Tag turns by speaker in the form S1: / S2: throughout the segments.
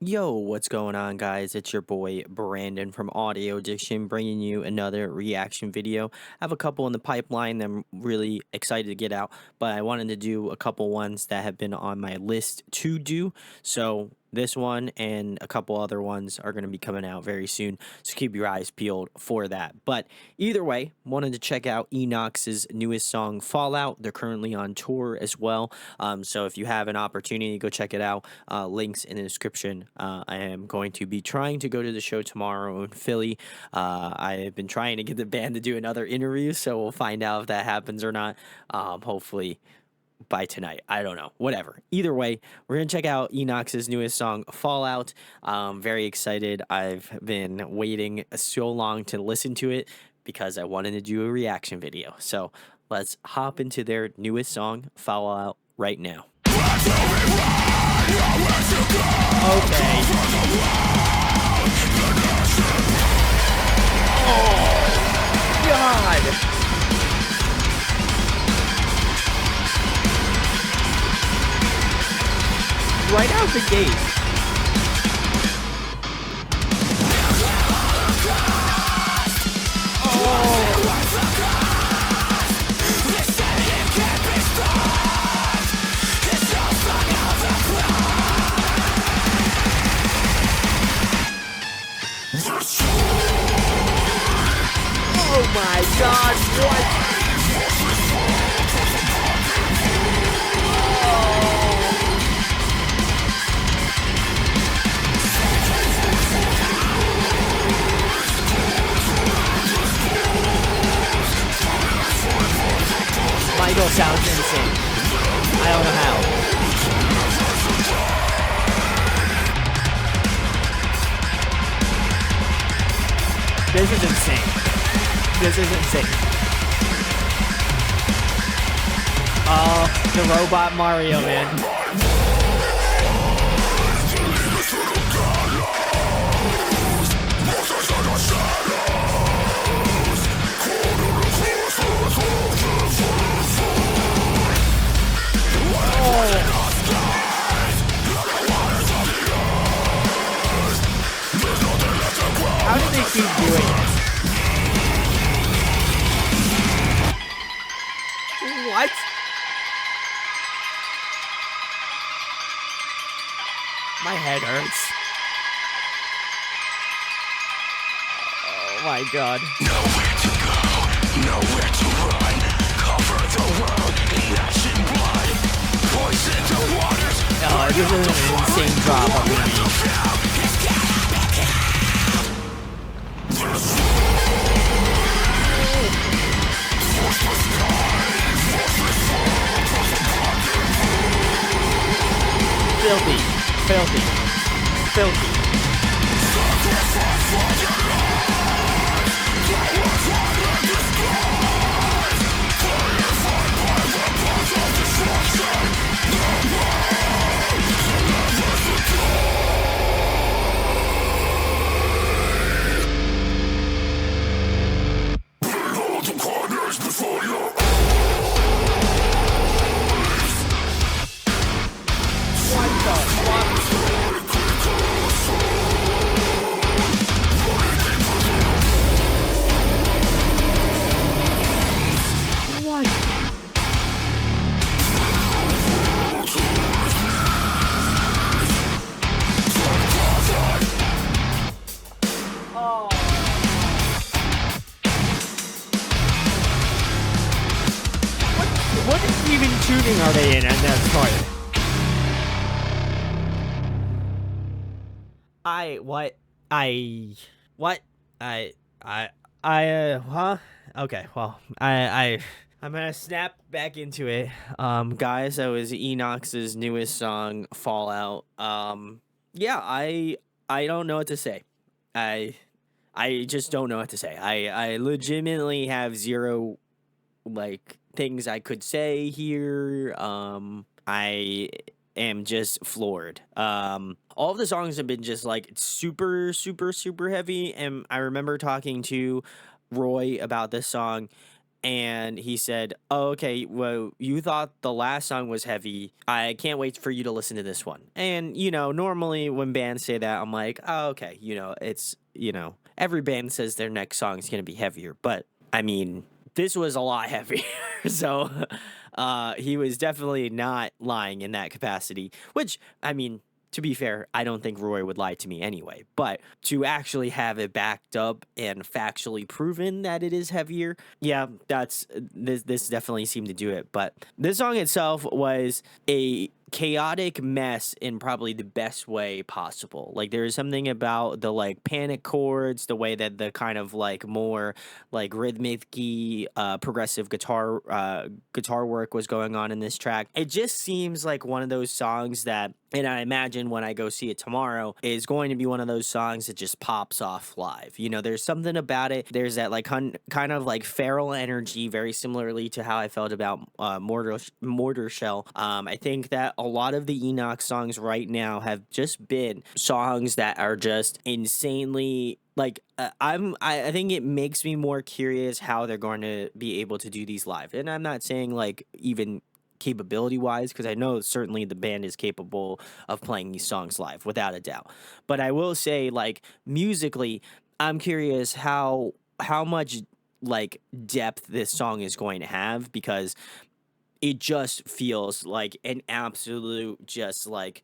S1: Yo, what's going on, guys? It's your boy Brandon from Audio Addiction bringing you another reaction video. I have a couple in the pipeline that I'm really excited to get out, but I wanted to do a couple ones that have been on my list to do. So, this one and a couple other ones are going to be coming out very soon. So, keep your eyes peeled for that. But either way, wanted to check out ENOX's newest song, Fallout. They're currently on tour as well. So, if you have an opportunity, go check it out. Links in the description. I am going to be trying to go to the show tomorrow in Philly. I have been trying to get the band to do another interview, so we'll find out if that happens or not. Hopefully by tonight. I don't know. Whatever. Either way, we're going to check out ENOX's newest song, Fallout. Very excited. I've been waiting so long to listen to it because I wanted to do a reaction video. So let's hop into their newest song, Fallout, right now. Okay. Oh, God. Right out the gate. Oh my God, what? Michael sounds insane. I don't know how. This is insane. This is insane. Oh, the robot Mario, man. How do they keep doing this? What? My head hurts. Oh my God.
S2: Nowhere to go, nowhere to run. Cover the world in ash and blood. Poison the waters.
S1: Oh, this is an insane drop on me. Filthy, filthy, filthy.
S2: Behold the corners before your
S1: What the fuck? What? Oh. What even tuning are they in at that part? Huh? Okay, well, I'm gonna snap back into it. Guys, that was ENOX's newest song, Fallout. Yeah, I don't know what to say. I just don't know what to say. I legitimately have zero, like, things I could say here. I am just floored. All of the songs have been just like super, super, super heavy. And I remember talking to Roy about this song, and he said, "Oh, okay, well, you thought the last song was heavy. I can't wait for you to listen to this one." And, normally when bands say that, I'm like, "Oh, okay, it's, every band says their next song is going to be heavier." But I mean, this was a lot heavier. So, he was definitely not lying in that capacity, which, I mean, to be fair, I don't think Roy would lie to me anyway. But to actually have it backed up and factually proven that it is heavier, yeah, this definitely seemed to do it. But this song itself was a chaotic mess in probably the best way possible. Like there's something about the like panic chords, the way that the kind of like more like rhythmic progressive guitar work was going on in this track. It just seems like one of those songs that, and I imagine when I go see it tomorrow, is going to be one of those songs that just pops off live. There's something about it. There's that like kind of like feral energy, very similarly to how I felt about Mortar Shell. I think that a lot of the ENOX songs right now have just been songs that are just insanely like I think it makes me more curious how they're going to be able to do these live. And I'm not saying like even capability wise, because I know certainly the band is capable of playing these songs live without a doubt. But I will say, like, musically, I'm curious how much like depth this song is going to have, because it just feels like an absolute just like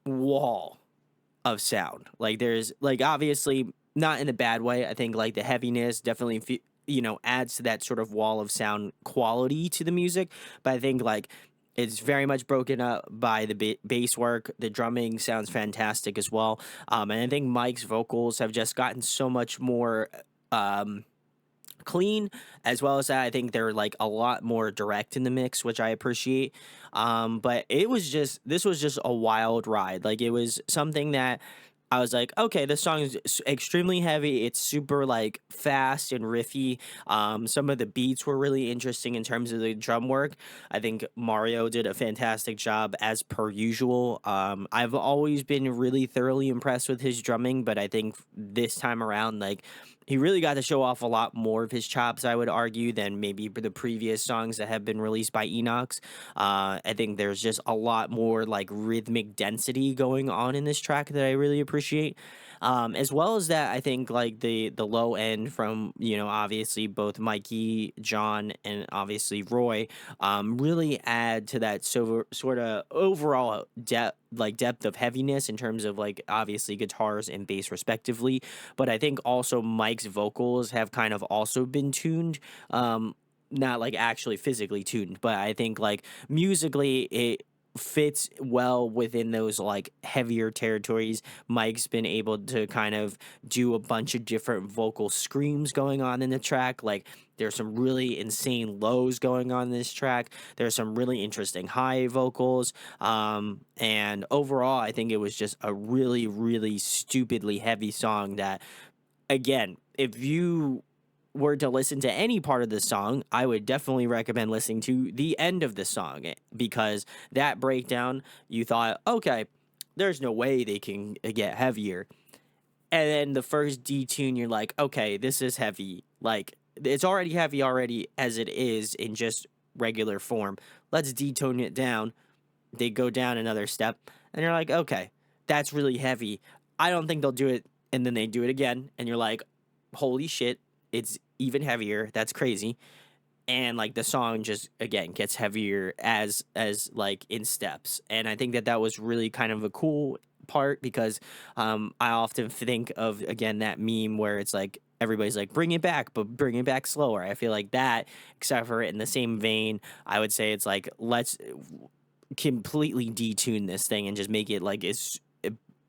S1: wall of sound. Like there's like obviously not in a bad way. I think like the heaviness definitely adds to that sort of wall of sound quality to the music, but I think like it's very much broken up by the bass work. The drumming sounds fantastic as well. And I think Mike's vocals have just gotten so much more um clean, as well as that I think they're like a lot more direct in the mix, which I appreciate. But this was just a wild ride. Like it was something that I was like, okay, this song is extremely heavy. It's super like fast and riffy. Some of the beats were really interesting in terms of the drum work. I think Mario did a fantastic job as per usual. I've always been really thoroughly impressed with his drumming, but I think this time around, like he really got to show off a lot more of his chops, I would argue, than maybe the previous songs that have been released by ENOX. I think there's just a lot more like rhythmic density going on in this track that I really appreciate. As well as that, I think like the low end from obviously both Mikey, John, and obviously Roy really add to that sort of overall depth of heaviness in terms of like obviously guitars and bass respectively. But I think also Mike's vocals have kind of also been tuned. Not like actually physically tuned, but I think like musically it fits well within those like heavier territories. Mike's been able to kind of do a bunch of different vocal screams going on in the track. Like there's some really insane lows going on in this track. There's some really interesting high vocals. And overall, I think it was just a really, really stupidly heavy song that, again, if you were to listen to any part of the song, I would definitely recommend listening to the end of the song, because that breakdown, you thought, okay, there's no way they can get heavier. And then the first detune, you're like, okay, this is heavy. Like, it's already heavy already as it is in just regular form. Let's detone it down. They go down another step, and you're like, okay, that's really heavy. I don't think they'll do it. And then they do it again, and you're like, holy shit, it's even heavier. That's crazy. And like the song just again gets heavier as like in steps. And I think that that was really kind of a cool part, because I often think of again that meme where it's like everybody's like bring it back, but bring it back slower. I feel like that, except for in the same vein, I would say it's like let's completely detune this thing and just make it like it's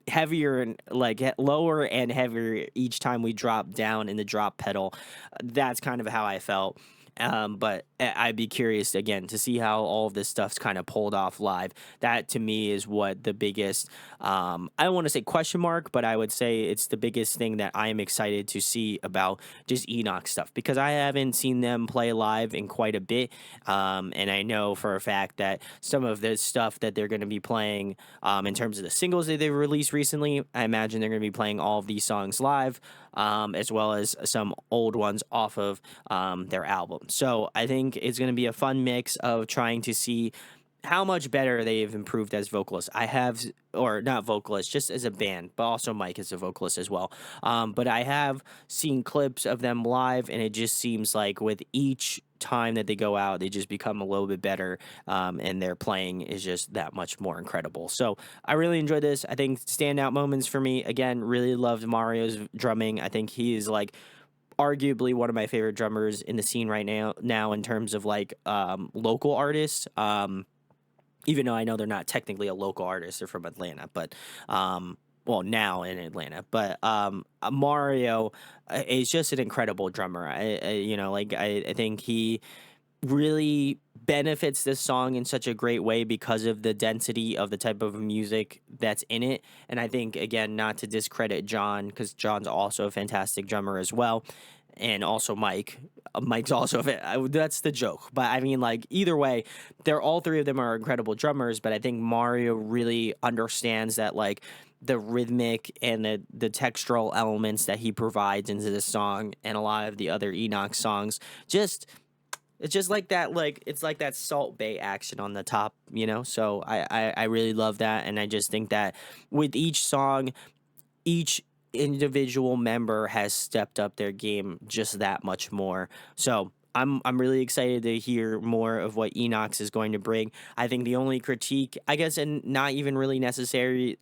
S1: heavier and like lower and heavier each time we drop down in the drop pedal. That's kind of how I felt. But I'd be curious again to see how all of this stuff's kind of pulled off live. That to me is what the biggest, I don't want to say question mark, but I would say it's the biggest thing that I am excited to see about just ENOX stuff, because I haven't seen them play live in quite a bit. And I know for a fact that some of the stuff that they're going to be playing, in terms of the singles that they've released recently, I imagine they're going to be playing all of these songs live, as well as some old ones off of their albums. alone. So I think it's going to be a fun mix of trying to see how much better they've improved as vocalists. I have, or not vocalists, just as a band, but also Mike is a vocalist as well. But I have seen clips of them live, and it just seems like with each time that they go out, they just become a little bit better, and their playing is just that much more incredible. So I really enjoyed this. I think standout moments for me, again, really loved Mario's drumming. I think he is like arguably one of my favorite drummers in the scene right now in terms of like local artists. Even though I know they're not technically a local artist, they're from Atlanta, but well, now in Atlanta, but Mario is just an incredible drummer. I think he really benefits this song in such a great way because of the density of the type of music that's in it. And I think, again, not to discredit John, because John's also a fantastic drummer as well. And also Mike. Mike's also that's the joke. But I mean, like, either way, they're all three of them are incredible drummers. But I think Mario really understands that, like, the rhythmic and the textural elements that he provides into the song and a lot of the other ENOX songs just it's just like that, like it's like that Salt Bay action on the top, you know. So I really love that, and I just think that with each song, each individual member has stepped up their game just that much more. So I'm really excited to hear more of what ENOX is going to bring. I think the only critique, I guess, and not even really necessarily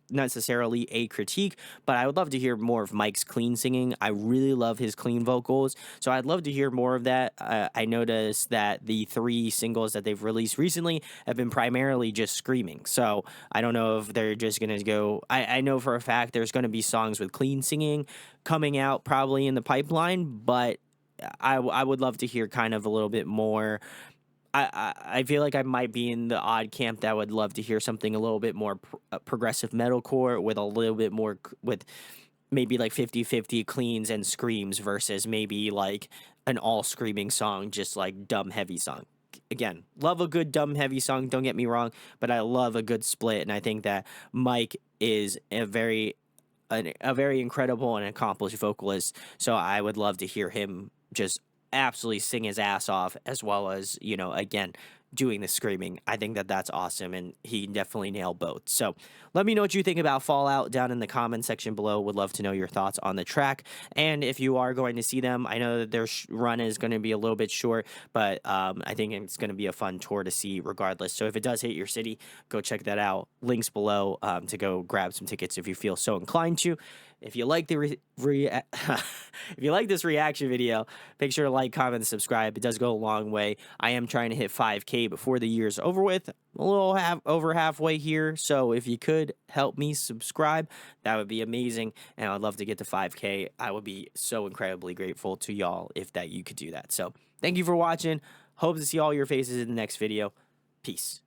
S1: a critique, but I would love to hear more of Mike's clean singing. I really love his clean vocals, so I'd love to hear more of that. I noticed that the 3 singles that they've released recently have been primarily just screaming. So I don't know if they're just gonna go. I know for a fact there's gonna be songs with clean singing coming out probably in the pipeline, but I would love to hear kind of a little bit more. I feel like I might be in the odd camp that would love to hear something a little bit more progressive metalcore with a little bit more with maybe like 50-50 cleans and screams versus maybe like an all screaming song, just like dumb heavy song. Again, love a good dumb heavy song, don't get me wrong, but I love a good split, and I think that Mike is a very incredible and accomplished vocalist. So I would love to hear him just absolutely sing his ass off, as well as, you know, again, doing the screaming. I think that that's awesome, and he definitely nailed both. So let me know what you think about Fallout down in the comment section below. Would love to know your thoughts on the track. And if you are going to see them, I know that their run is going to be a little bit short, but I think it's going to be a fun tour to see regardless. So if it does hit your city, go check that out. Links below to go grab some tickets if you feel so inclined to. If you like if you like this reaction video, make sure to like, comment, and subscribe. It does go a long way. I am trying to hit 5K before the year's over with. A little over halfway here, so if you could help me subscribe, that would be amazing. And I'd love to get to 5K. I would be so incredibly grateful to y'all if that you could do that. So thank you for watching. Hope to see all your faces in the next video. Peace.